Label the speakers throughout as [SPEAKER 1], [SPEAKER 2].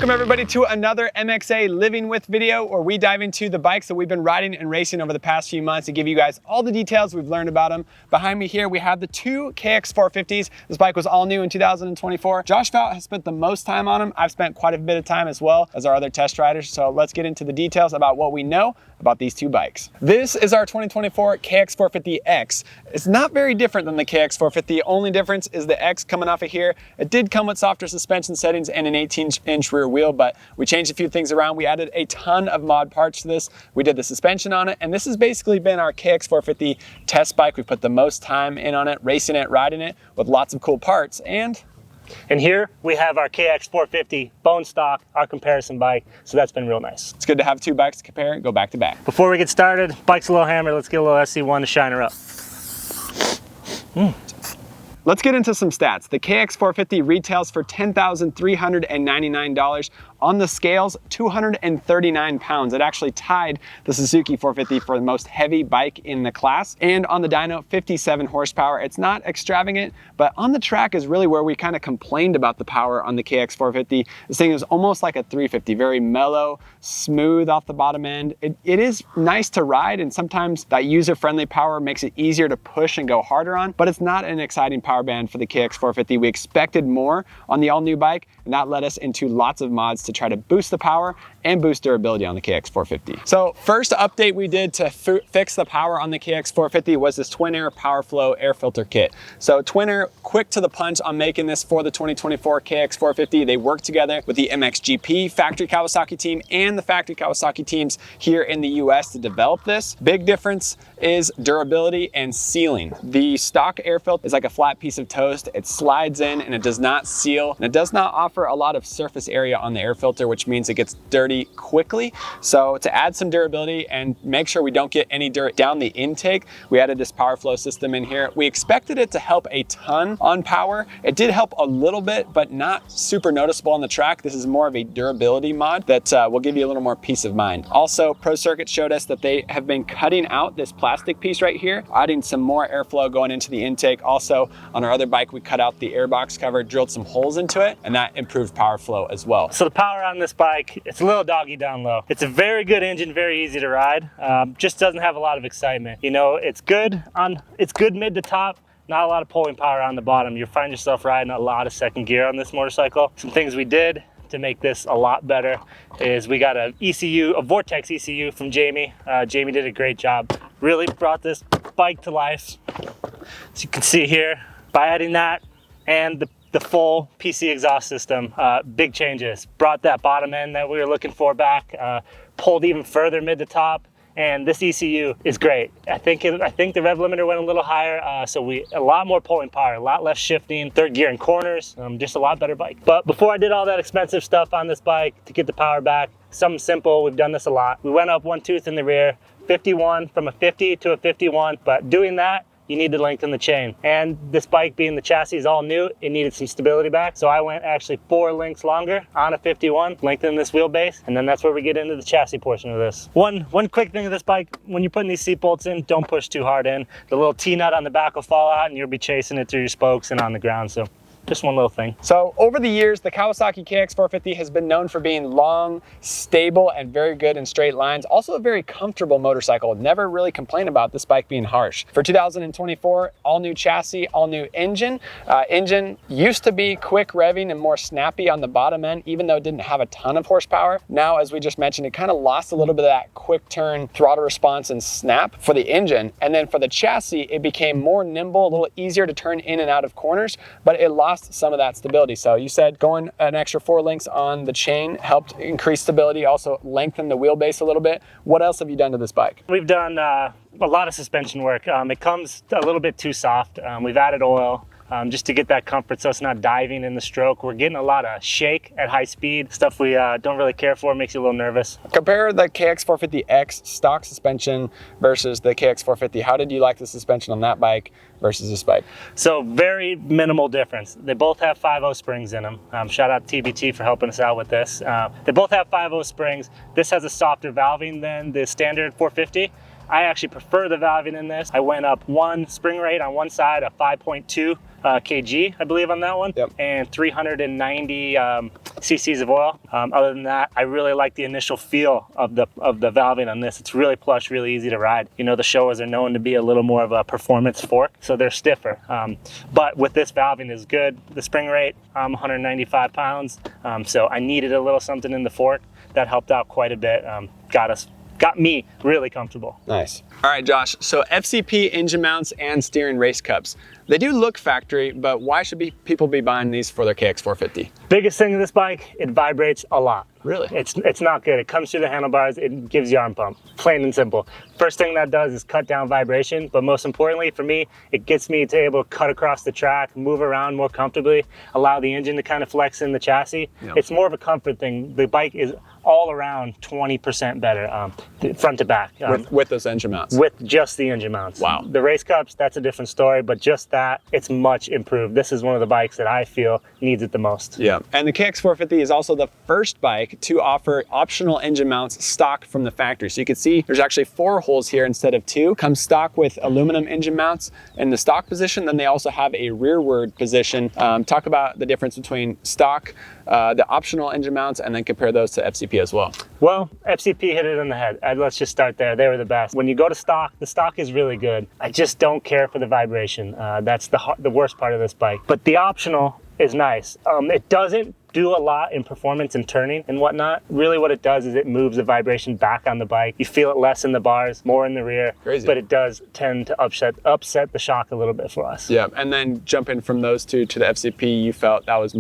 [SPEAKER 1] Welcome everybody to another MXA Living With video where we dive into the bikes that we've been riding and racing over the past few months and give you guys all the details we've learned about them. Behind me here we have the two KX450s. This bike was all new in 2024. Josh Fout has spent the most time on them. I've spent quite a bit of time as well as our other test riders. So let's get into the details about what we know about these two bikes. This is our 2024 KX450X. It's not very different than the KX450. Only difference is the X coming off of here. It did come with softer suspension settings and an 18-inch rear wheel, but we changed a few things around. We added a ton of mod parts to this. We did the suspension on it, and this has basically been our KX450 test bike. We put the most time in on it, racing it, riding it with lots of cool parts.
[SPEAKER 2] And here we have our KX450 bone stock, our comparison bike. So that's been real nice.
[SPEAKER 1] It's good to have two bikes to compare and go back to back.
[SPEAKER 2] Before we get started, bike's a little hammered. Let's get a little SC1 to shine her up.
[SPEAKER 1] Let's get into some stats. The KX450 retails for $10,399. On the scales, 239 pounds. It actually tied the Suzuki 450 for the most heavy bike in the class. And on the dyno, 57 horsepower. It's not extravagant, but on the track is really where we kind of complained about the power on the KX450. This thing is almost like a 350, very mellow, smooth off the bottom end. It is nice to ride, and sometimes that user-friendly power makes it easier to push and go harder on, but it's not an exciting power band for the KX450. We expected more on the all-new bike, and that led us into lots of mods to try to boost the power and boost durability on the KX450. So first update we did to fix the power on the KX450 was this Twin Air PowerFlow air filter kit. So Twin Air, quick to the punch on making this for the 2024 KX450. They worked together with the MXGP factory Kawasaki team and the factory Kawasaki teams here in the US to develop this. Big difference is durability and sealing. The stock air filter is like a flat piece of toast. It slides in and it does not seal, and it does not offer a lot of surface area on the air filter, which means it gets dirty quickly. So to add some durability and make sure we don't get any dirt down the intake, we added this PowerFlow system in here. We expected it to help a ton on power. It did help a little bit, but not super noticeable on the track. This is more of a durability mod that will give you a little more peace of mind. Also, Pro Circuit showed us that they have been cutting out this plastic piece right here, adding some more airflow going into the intake. Also, on our other bike, we cut out the airbox cover, drilled some holes into it, and that improved power flow as well.
[SPEAKER 2] So the power on this bike, it's a little doggy down low. It's a very good engine, very easy to ride. Just doesn't have a lot of excitement. You know, it's good mid to top. Not a lot of pulling power on the bottom. You'll find yourself riding a lot of second gear on this motorcycle. Some things we did to make this a lot better is we got a Vortex ECU from Jamie. Jamie did a great job. Really brought this bike to life. As you can see here, by adding that and the full PC exhaust system, big changes. Brought that bottom end that we were looking for back, pulled even further mid to top, and this ECU is great. I think the rev limiter went a little higher, so a lot more pulling power, a lot less shifting, third gear in corners, just a lot better bike. But before I did all that expensive stuff on this bike to get the power back, something simple, we've done this a lot. We went up one tooth in the rear, 51 from a 50 to a 51, but doing that, you need to lengthen the chain. And this bike, being the chassis is all new, it needed some stability back. So I went actually 4 links longer on a 51, lengthening this wheelbase, and then that's where we get into the chassis portion of this. One quick thing of this bike, when you're putting these seat bolts in, don't push too hard in. The little T-nut on the back will fall out and you'll be chasing it through your spokes and on the ground. So just one little thing.
[SPEAKER 1] So over the years, the Kawasaki KX450 has been known for being long, stable, and very good in straight lines. Also a very comfortable motorcycle. Never really complained about this bike being harsh. For 2024, all new chassis, all new engine. Engine used to be quick revving and more snappy on the bottom end, even though it didn't have a ton of horsepower. Now, as we just mentioned, it kind of lost a little bit of that quick turn, throttle response, and snap for the engine. And then for the chassis, it became more nimble, a little easier to turn in and out of corners, but it lost some of that stability. So you said going an extra 4 links on the chain helped increase stability, also lengthen the wheelbase a little bit. What else have you done to this bike?
[SPEAKER 2] We've done a lot of suspension work. It comes a little bit too soft. We've added oil. Just to get that comfort so it's not diving in the stroke. We're getting a lot of shake at high speed, stuff we don't really care for, makes you a little nervous.
[SPEAKER 1] Compare the KX450X stock suspension versus the KX450. How did you like the suspension on that bike versus this bike?
[SPEAKER 2] So very minimal difference. They both have 5.0 springs in them. Shout out to TBT for helping us out with this. They both have 5.0 springs. This has a softer valving than the standard 450. I actually prefer the valving in this. I went up one spring rate on one side, a 5.2 kg, I believe, on that one, and 390 cc's of oil. Other than that, I really like the initial feel of the valving on this. It's really plush, really easy to ride. You know, the Showas are known to be a little more of a performance fork, so they're stiffer. But with this valving is good. The spring rate, 195 pounds, so I needed a little something in the fork. That helped out quite a bit. Got me really comfortable.
[SPEAKER 1] Nice. All right, Josh, so FCP engine mounts and steering race cups. They do look factory, but why should people be buying these for their KX450?
[SPEAKER 2] Biggest thing of this bike, it vibrates a lot.
[SPEAKER 1] Really?
[SPEAKER 2] It's not good. It comes through the handlebars, it gives you arm pump, plain and simple. First thing that does is cut down vibration, but most importantly for me, it gets me to able to cut across the track, move around more comfortably, allow the engine to kind of flex in the chassis. Yep. It's more of a comfort thing. The bike is all around 20% better, front to back.
[SPEAKER 1] With those engine mounts?
[SPEAKER 2] With just the engine mounts.
[SPEAKER 1] Wow.
[SPEAKER 2] The race cups, that's a different story, but just that, it's much improved. This is one of the bikes that I feel needs it the most.
[SPEAKER 1] Yeah, and the KX450 is also the first bike to offer optional engine mounts stock from the factory. So you can see there's actually 4 holes here instead of 2. Comes stock with aluminum engine mounts in the stock position. Then they also have a rearward position. Talk about the difference between stock, the optional engine mounts, and then compare those to FCP as well.
[SPEAKER 2] Well, FCP hit it on the head. Let's just start there. They were the best. When you go to stock, the stock is really good. I just don't care for the vibration. That's the worst part of this bike. But the optional is nice. It doesn't do a lot in performance and turning and whatnot. Really what it does is it moves the vibration back on the bike. You feel it less in the bars, more in the rear.
[SPEAKER 1] Crazy. But
[SPEAKER 2] it does tend to upset the shock a little bit for us.
[SPEAKER 1] Yeah, and then jumping from those two to the FCP, you felt that was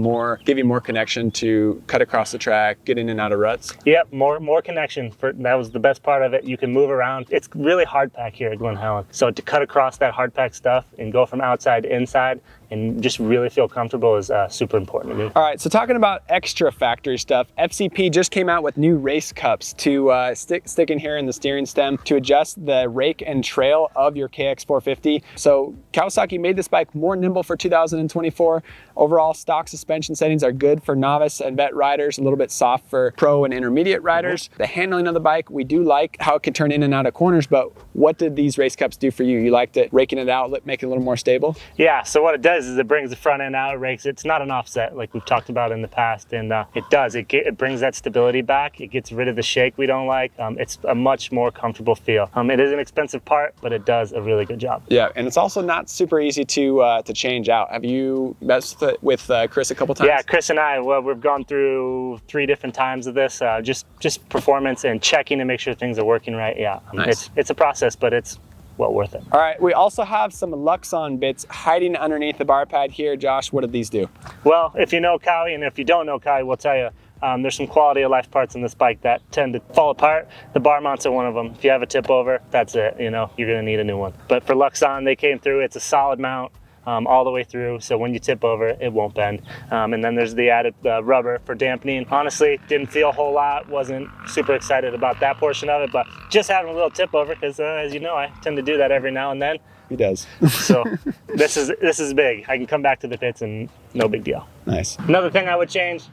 [SPEAKER 1] give you more connection to cut across the track, get in and out of ruts?
[SPEAKER 2] Yep, more connection. That was the best part of it. You can move around. It's really hard pack here at Glen Helen. So to cut across that hard pack stuff and go from outside to inside and just really feel comfortable is super important to me.
[SPEAKER 1] All right, so talking about extra factory stuff, FCP just came out with new race cups to stick in here in the steering stem to adjust the rake and trail of your KX450. So Kawasaki made this bike more nimble for 2024. Overall, stock suspension settings are good for novice and vet riders, a little bit soft for pro and intermediate riders. The handling of the bike, we do like how it can turn in and out of corners, but what did these race cups do for you? You liked it raking it out, making it a little more stable?
[SPEAKER 2] Yeah, so what it does is it brings the front end out, it rakes it. It's not an offset like we've talked about in the past, and it brings that stability back. It gets rid of the shake we don't like. It's a much more comfortable feel. It is an expensive part, but it does a really good job.
[SPEAKER 1] Yeah, and it's also not super easy to change out. Have you messed with Chris a couple times?
[SPEAKER 2] Yeah, Chris and I, we've gone through 3 different times of this, just performance and checking to make sure things are working right. Yeah, nice. It's a process, but it's well worth it.
[SPEAKER 1] All right, we also have some Luxon bits hiding underneath the bar pad here. Josh, what did these do?
[SPEAKER 2] Well, if you know Cowie, and if you don't know Cowie, we'll tell you. There's some quality of life parts in this bike that tend to fall apart. The bar mounts are one of them. If you have a tip over, that's it. You know, you're gonna need a new one. But for Luxon, they came through. It's a solid mount all the way through, so when you tip over, it won't bend. And then there's the added rubber for dampening. Honestly, didn't feel a whole lot. Wasn't super excited about that portion of it, but just having a little tip over, because as you know, I tend to do that every now and then.
[SPEAKER 1] He does.
[SPEAKER 2] So this is big. I can come back to the pits and no big deal.
[SPEAKER 1] Nice.
[SPEAKER 2] Another thing I would change,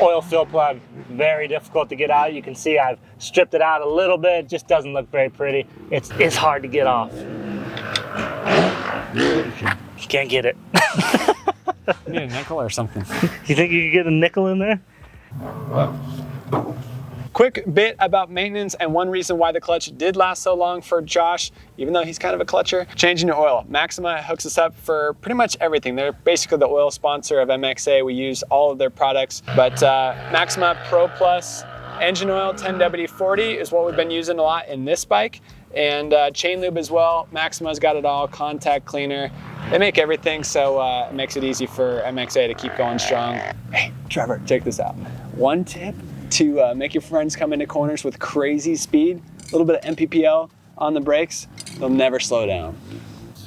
[SPEAKER 2] oil fill plug. Very difficult to get out. You can see I've stripped it out a little bit. It just doesn't look very pretty. It's hard to get off. You can't get it.
[SPEAKER 1] You need a nickel or something.
[SPEAKER 2] You think you could get a nickel in there?
[SPEAKER 1] Quick bit about maintenance and one reason why the clutch did last so long for Josh, even though he's kind of a clutcher, changing the oil. Maxima hooks us up for pretty much everything. They're basically the oil sponsor of MXA. We use all of their products, but Maxima Pro Plus engine oil 10W40 is what we've been using a lot in this bike, and chain lube as well. Maxima's got it all, contact cleaner. They make everything, so it makes it easy for MXA to keep going strong. Hey, Trevor, check this out. One tip to make your friends come into corners with crazy speed, a little bit of MPPL on the brakes, they'll never slow down.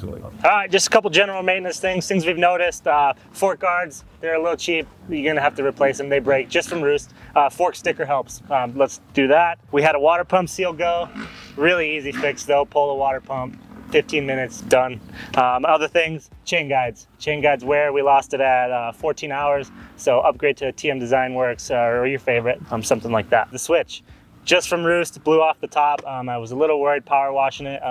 [SPEAKER 2] All right, just a couple general maintenance things we've noticed. Fork guards, they're a little cheap. You're gonna have to replace them. They break just from roost. Fork sticker helps. Let's do that. We had a water pump seal go. Really easy fix though. Pull the water pump, 15 minutes, done. Other things, chain guides. Chain guides wear, we lost it at 14 hours. So upgrade to TM Design Works or your favorite, something like that. The switch. just from roost, blew off the top. I was a little worried power washing it.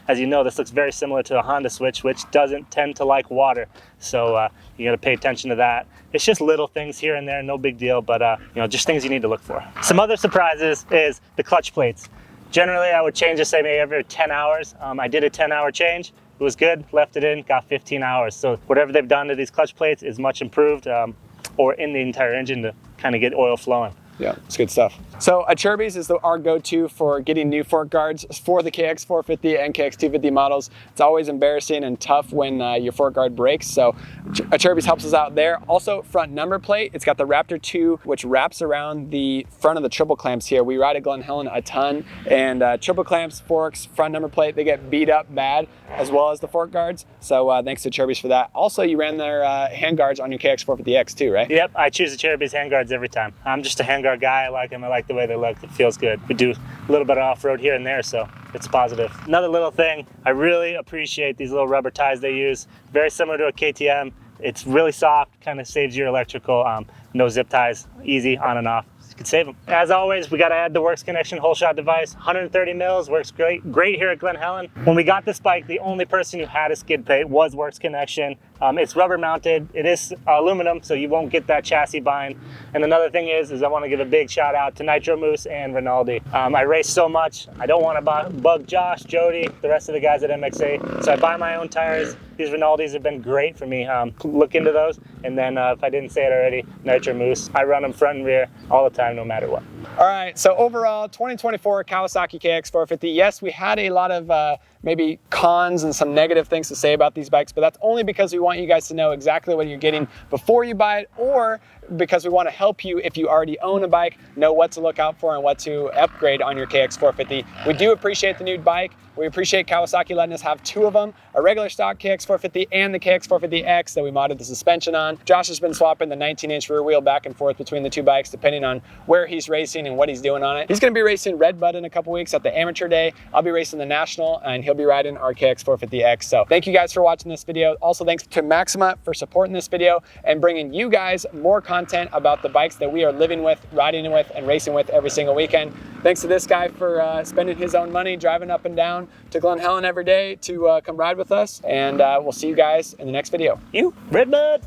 [SPEAKER 2] As you know, this looks very similar to a Honda switch, which doesn't tend to like water. So you got to pay attention to that. It's just little things here and there, no big deal, but you know, just things you need to look for. Some other surprises is the clutch plates. Generally, I would change this maybe every 10 hours. I did a 10-hour change. It was good, left it in, got 15 hours. So whatever they've done to these clutch plates is much improved, or in the entire engine to kind of get oil flowing.
[SPEAKER 1] Yeah, it's good stuff. So Acerbis is our go-to for getting new fork guards for the KX450 and KX250 models. It's always embarrassing and tough when your fork guard breaks, so Acerbis helps us out there. Also, front number plate. It's got the Raptor 2, which wraps around the front of the triple clamps here. We ride at Glen Helen a ton, and triple clamps, forks, front number plate, they get beat up bad, as well as the fork guards. So thanks to Acerbis for that. Also, you ran their hand guards on your KX450X too, right?
[SPEAKER 2] Yep, I choose Acerbis hand guards every time. I'm just a hand guard guy. I like them. I like the way they look. It feels good. We do a little bit of off-road here and there, so it's positive. Another little thing, I really appreciate these little rubber ties they use. Very similar to a KTM. It's really soft, kind of saves your electrical. No zip ties, easy on and off. You can save them. As always, we got to add the Works Connection hole shot device. 130 mils, works great here at Glen Helen. When we got this bike, the only person who had a skid plate was Works Connection. It's rubber mounted. It is aluminum, so you won't get that chassis bind. And another thing is I want to give a big shout out to Nitro Moose and Rinaldi. I race so much. I don't want to bug Josh, Jody, the rest of the guys at MXA. So I buy my own tires. These Rinaldis have been great for me. Look into those. And then if I didn't say it already, Nitro Moose. I run them front and rear all the time, no matter what.
[SPEAKER 1] All right, so overall, 2024 Kawasaki KX450. Yes, we had a lot of maybe cons and some negative things to say about these bikes, but that's only because we want you guys to know exactly what you're getting before you buy it, or because we want to help you, if you already own a bike, know what to look out for and what to upgrade on your KX450. We do appreciate the new bike. We appreciate Kawasaki letting us have two of them, a regular stock KX450 and the KX450X that we modded the suspension on. Josh has been swapping the 19-inch rear wheel back and forth between the two bikes depending on where he's racing and what he's doing on it. He's going to be racing Red Bud in a couple weeks at the Amateur Day. I'll be racing the National, and he'll be riding our KX450X. So thank you guys for watching this video. Also, thanks to Maxima for supporting this video and bringing you guys more content about the bikes that we are living with, riding with, and racing with every single weekend. Thanks to this guy for spending his own money, driving up and down to Glen Helen every day to come ride with us. And we'll see you guys in the next video.
[SPEAKER 2] You, Red Bud!